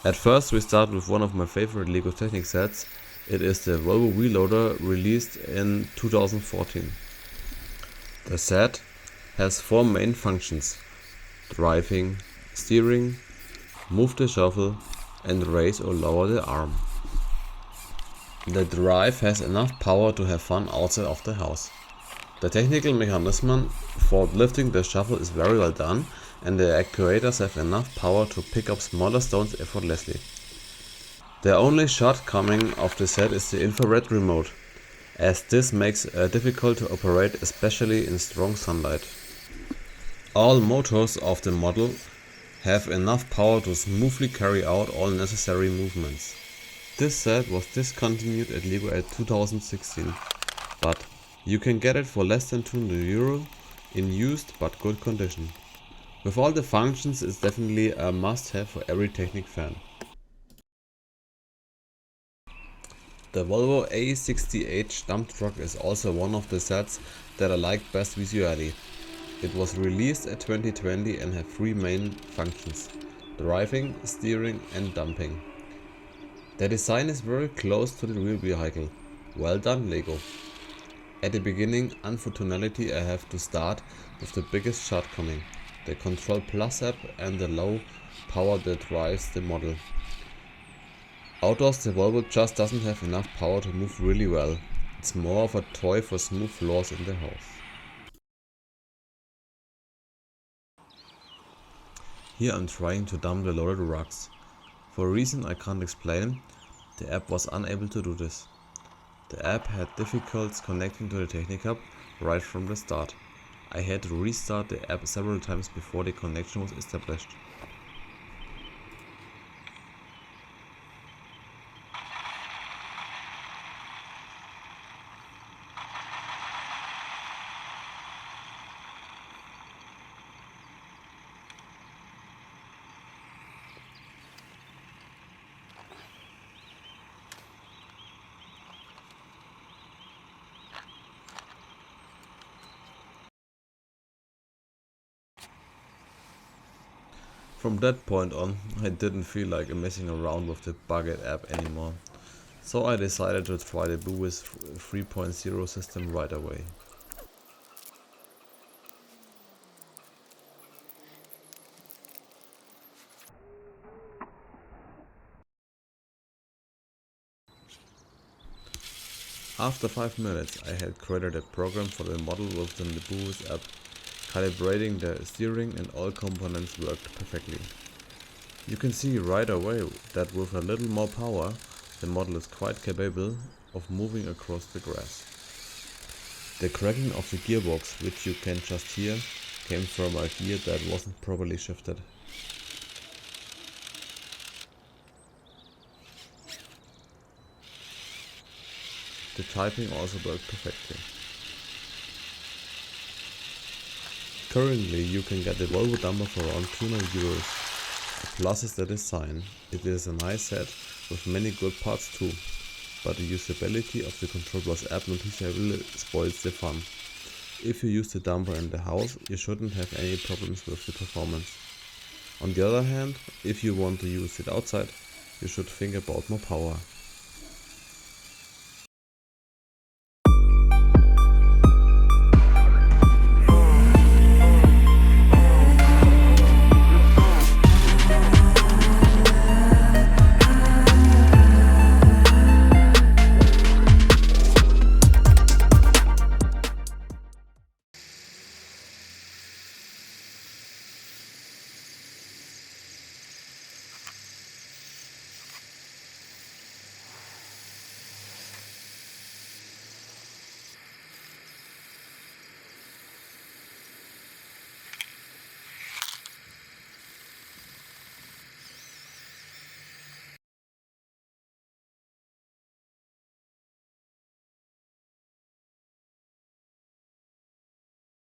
At first we start with one of my favorite Lego Technic sets. It is the VOLVO Wheel loader released in 2014. The set has 4 main functions: driving, steering, move the shovel and raise or lower the arm. The drive has enough power to have fun outside of the house. The technical mechanism for lifting the shovel is very well done, and the actuators have enough power to pick up smaller stones effortlessly. The only shortcoming of the set is the infrared remote, as this makes it difficult to operate, especially in strong sunlight. All motors of the model have enough power to smoothly carry out all necessary movements. This set was discontinued at Lego at 2016, but you can get it for less than €200 in used but good condition. With all the functions, it's definitely a must-have for every Technic fan. The VOLVO A60H dump truck is also one of the sets that I like best visually. It was released at 2020 and had 3 main functions: driving, steering and dumping. The design is very close to the real vehicle. Well done, Lego. At the beginning, unfortunately, I have to start with the biggest shortcoming: the Control Plus app and the low power that drives the model. Outdoors, the Volvo just doesn't have enough power to move really well. It's more of a toy for smooth floors in the house. Here I'm trying to dump the loaded rugs. For a reason I can't explain, the app was unable to do this. The app had difficulties connecting to the Technic hub right from the start. I had to restart the app several times before the connection was established. From that point on, I didn't feel like messing around with the bugged app anymore, so I decided to try the VOLVO 3.0 system right away. After 5 minutes, I had created a program for the model within the VOLVO app, calibrating the steering, and all components worked perfectly. You can see right away that with a little more power, the model is quite capable of moving across the grass. The cracking of the gearbox, which you can just hear, came from a gear that wasn't properly shifted. The typing also worked perfectly. Currently you can get the VOLVO Dumper for around €200. The plus is the design. It is a nice set with many good parts too, but the usability of the Control Plus app noticeably spoils the fun. If you use the dumper in the house, you shouldn't have any problems with the performance. On the other hand, if you want to use it outside, you should think about more power.